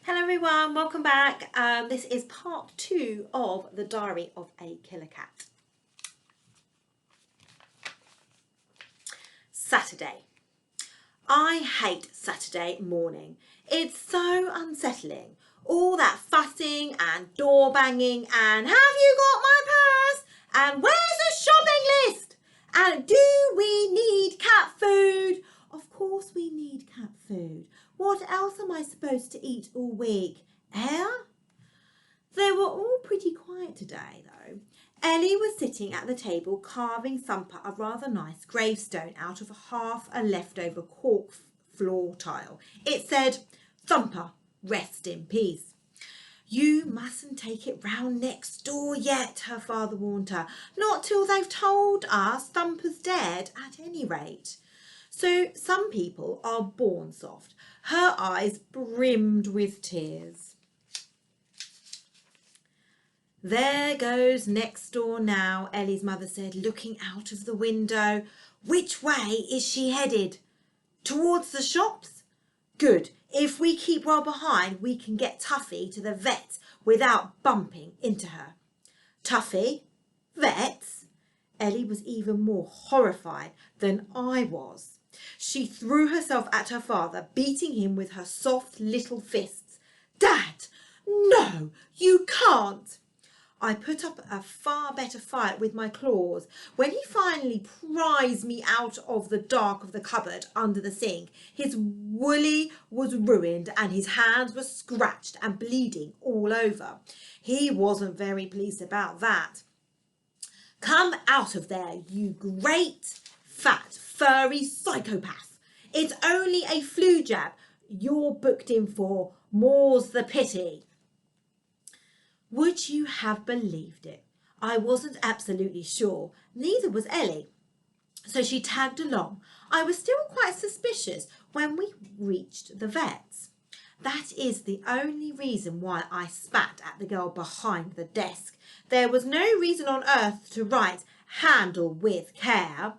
Hello everyone, welcome back. This is part 2 of The Diary of a Killer Cat. Saturday. I hate Saturday morning. It's so unsettling. All that fussing and door banging and have you got my purse? And where's the shopping list? And do we need cat food? Of course we need cat food. What else am I supposed to eat all week? Air? They were all pretty quiet today though. Ellie was sitting at the table carving Thumper a rather nice gravestone out of half a leftover cork floor tile. It said, "Thumper, rest in peace." "You mustn't take it round next door yet," her father warned her. "Not till they've told us Thumper's dead, at any rate." So some people are born soft. Her eyes brimmed with tears. "There goes next door now," Ellie's mother said, looking out of the window. "Which way is she headed? Towards the shops? Good. If we keep well behind, we can get Tuffy to the vet's without bumping into her." Tuffy? Vets? Ellie was even more horrified than I was. She threw herself at her father, beating him with her soft little fists. "Dad, no, you can't." I put up a far better fight with my claws. When he finally prized me out of the dark of the cupboard under the sink, his woolly was ruined and his hands were scratched and bleeding all over. He wasn't very pleased about that. "Come out of there, you great, fat, furry psychopath. It's only a flu jab you're booked in for, more's the pity." Would you have believed it? I wasn't absolutely sure. Neither was Ellie. So she tagged along. I was still quite suspicious when we reached the vet's. That is the only reason why I spat at the girl behind the desk. There was no reason on earth to write "handle with care"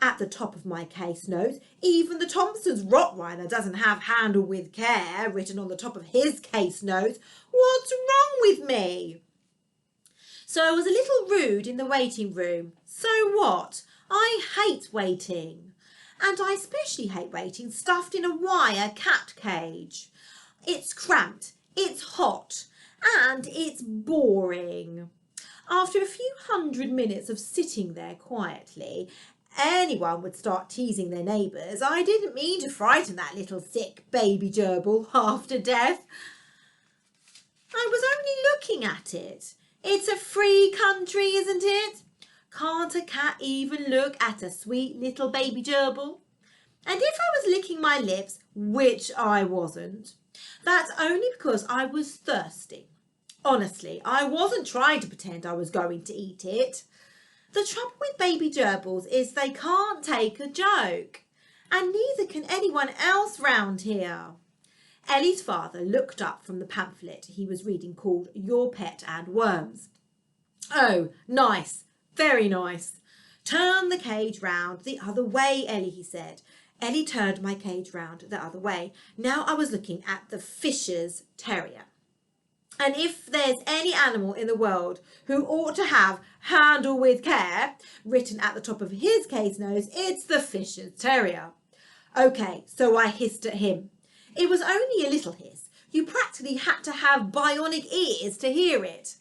at the top of my case notes. Even the Thompson's Rottweiler doesn't have "handle with care" written on the top of his case notes. What's wrong with me? So I was a little rude in the waiting room. So what? I hate waiting. And I especially hate waiting stuffed in a wire cat cage. It's cramped, it's hot, and it's boring. After a few hundred minutes of sitting there quietly, anyone would start teasing their neighbours. I didn't mean to frighten that little sick baby gerbil half to death. I was only looking at it. It's a free country, isn't it? Can't a cat even look at a sweet little baby gerbil? And if I was licking my lips, which I wasn't, that's only because I was thirsty. Honestly, I wasn't trying to pretend I was going to eat it. The trouble with baby gerbils is they can't take a joke, and neither can anyone else round here. Ellie's father looked up from the pamphlet he was reading called Your Pet and Worms. "Oh, nice, very nice. Turn the cage round the other way, Ellie," he said. Ellie turned my cage round the other way. Now I was looking at the Fisher's Terrier. And if there's any animal in the world who ought to have "handle with care" written at the top of his case notes, it's the Fisher's Terrier. Okay, so I hissed at him. It was only a little hiss. You practically had to have bionic ears to hear it.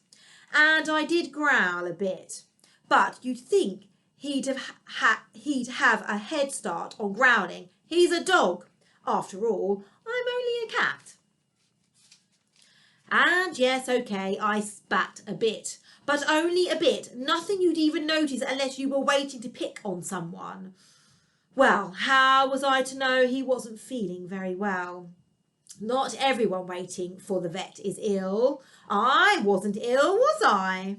And I did growl a bit. But you'd think he'd have a head start on growling. He's a dog. After all, I'm only a cat. And yes, okay, I spat a bit. But only a bit. Nothing you'd even notice unless you were waiting to pick on someone. Well, how was I to know he wasn't feeling very well? Not everyone waiting for the vet is ill. I wasn't ill, was I?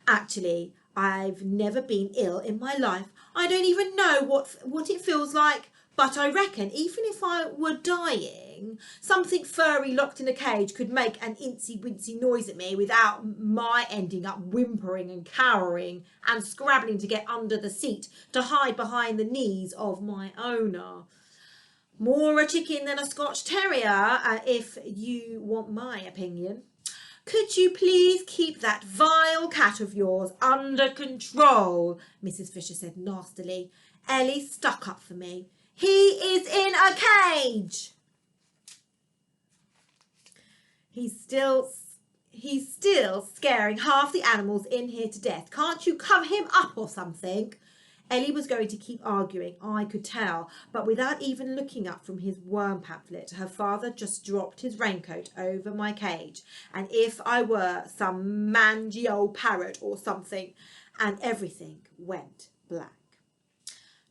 Actually, I've never been ill in my life. I don't even know what it feels like. But I reckon even if I were dying, something furry locked in a cage could make an incy-wincy noise at me without my ending up whimpering and cowering and scrabbling to get under the seat to hide behind the knees of my owner. More a chicken than a Scotch terrier, if you want my opinion. Could you please keep that vile cat of yours under control? Mrs. Fisher said nastily. Ellie stuck up for me. He is in a cage. He's still scaring half the animals in here to death. Can't you cover him up or something? Ellie was going to keep arguing, I could tell, but without even looking up from his worm pamphlet, her father just dropped his raincoat over my cage, and if I were some mangy old parrot or something, and everything went black.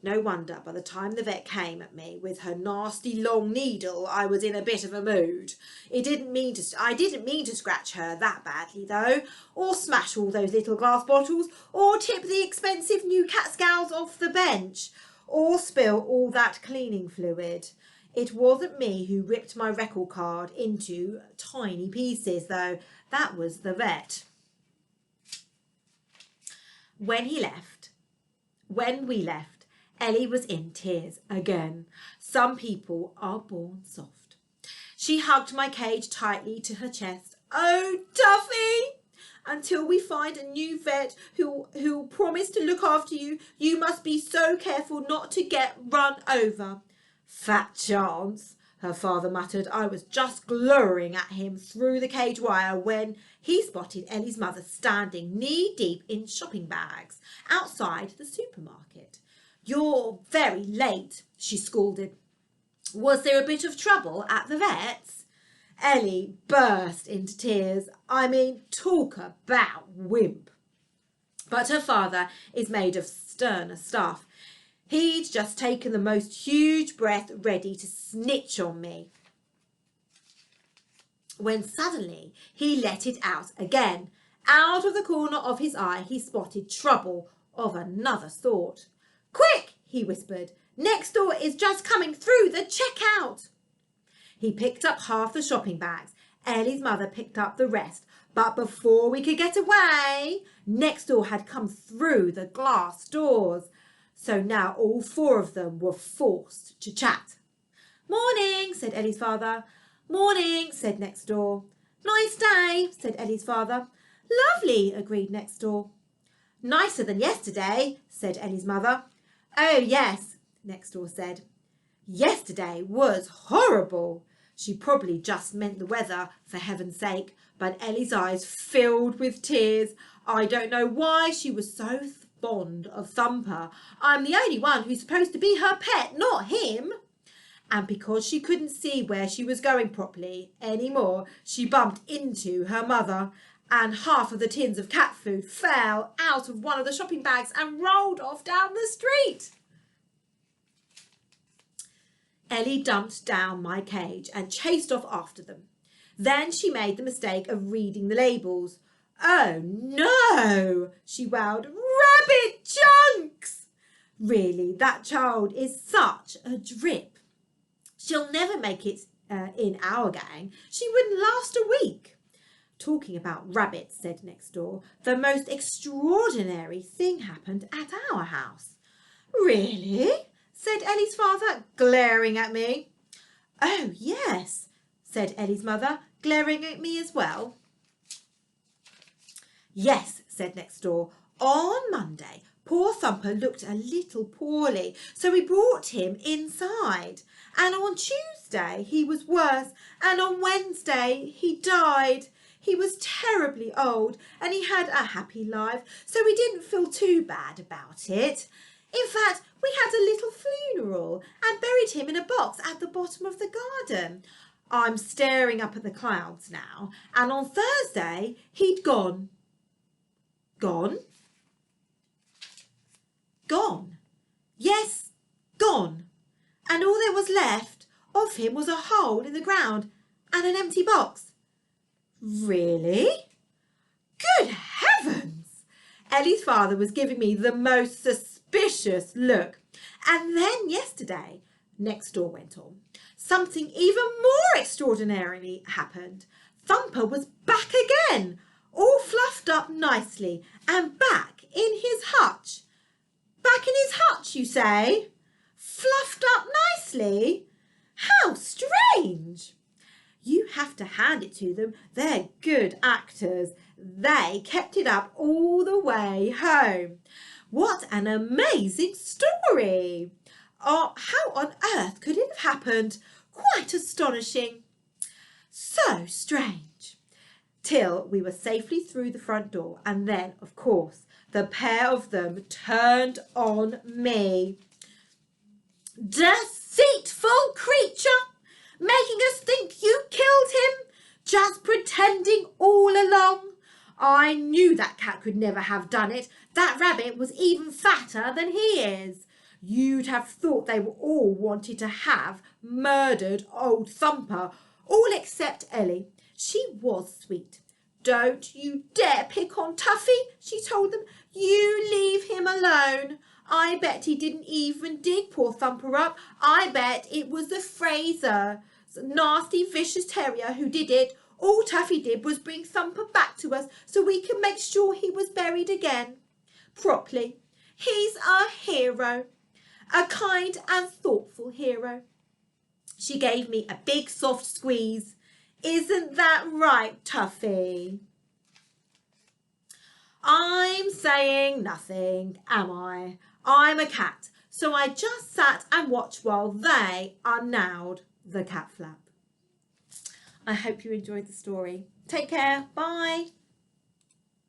No wonder by the time the vet came at me with her nasty long needle, I was in a bit of a mood. I didn't mean to scratch her that badly though, or smash all those little glass bottles, or tip the expensive new cat scales off the bench, or spill all that cleaning fluid. It wasn't me who ripped my record card into tiny pieces though. That was the vet. When we left, Ellie was in tears again. Some people are born soft. She hugged my cage tightly to her chest. Oh, Duffy! Until we find a new vet who'll promise to look after you, you must be so careful not to get run over. Fat chance, her father muttered. I was just glowering at him through the cage wire when he spotted Ellie's mother standing knee-deep in shopping bags outside the supermarket. You're very late, she scolded. Was there a bit of trouble at the vet's? Ellie burst into tears. I mean, talk about wimp. But her father is made of sterner stuff. He'd just taken the most huge breath ready to snitch on me, when suddenly he let it out again. Out of the corner of his eye he spotted trouble of another sort. Quick, he whispered. Next door is just coming through the checkout. He picked up half the shopping bags. Ellie's mother picked up the rest. But before we could get away, next door had come through the glass doors. So now all four of them were forced to chat. Morning, said Ellie's father. Morning, said next door. Nice day, said Ellie's father. Lovely, agreed next door. Nicer than yesterday, said Ellie's mother. Oh, yes, next door said. Yesterday was horrible. She probably just meant the weather, for heaven's sake, but Ellie's eyes filled with tears. I don't know why she was so fond of Thumper. I'm the only one who's supposed to be her pet, not him. And because she couldn't see where she was going properly anymore, she bumped into her mother, and half of the tins of cat food fell out of one of the shopping bags and rolled off down the street. Ellie dumped down my cage and chased off after them. Then she made the mistake of reading the labels. Oh no, she wailed. Rabbit chunks! Really, that child is such a drip. She'll never make it in our gang. She wouldn't last a week. Talking about rabbits, said next door, the most extraordinary thing happened at our house. Really? Said Ellie's father, glaring at me. Oh, yes, said Ellie's mother, glaring at me as well. Yes, said next door. On Monday, poor Thumper looked a little poorly, so we brought him inside. And on Tuesday he was worse, and on Wednesday he died. He was terribly old, and he had a happy life, so we didn't feel too bad about it. In fact, we had a little funeral and buried him in a box at the bottom of the garden. I'm staring up at the clouds now, and on Thursday he'd gone. Gone? Gone. Yes, gone. And all there was left of him was a hole in the ground and an empty box. Really? Good heavens! Ellie's father was giving me the most suspicious look. And then yesterday, next door went on, something even more extraordinary happened. Thumper was back again, all fluffed up nicely, and back in his hutch. Back in his hutch, you say? Fluffed up nicely? How strange! You have to hand it to them. They're good actors. They kept it up all the way home. What an amazing story! Oh, how on earth could it have happened? Quite astonishing. So strange. Till we were safely through the front door, and then, of course, the pair of them turned on me. Deceitful creature! Making us think you killed him, just pretending all along. I knew that cat could never have done it. That rabbit was even fatter than he is. You'd have thought they were all wanted to have murdered old Thumper, all except Ellie. She was sweet. Don't you dare pick on Tuffy, she told them. You leave him alone. I bet he didn't even dig poor Thumper up. I bet it was the Fraser, nasty vicious terrier, who did it. All Tuffy did was bring Thumper back to us so we can make sure he was buried again properly. He's a hero, a kind and thoughtful hero. She gave me a big soft squeeze. Isn't that right, Tuffy? I'm saying nothing, am I? I'm a cat, so I just sat and watched while they unnowed the cat flap. I hope you enjoyed the story. Take care. Bye.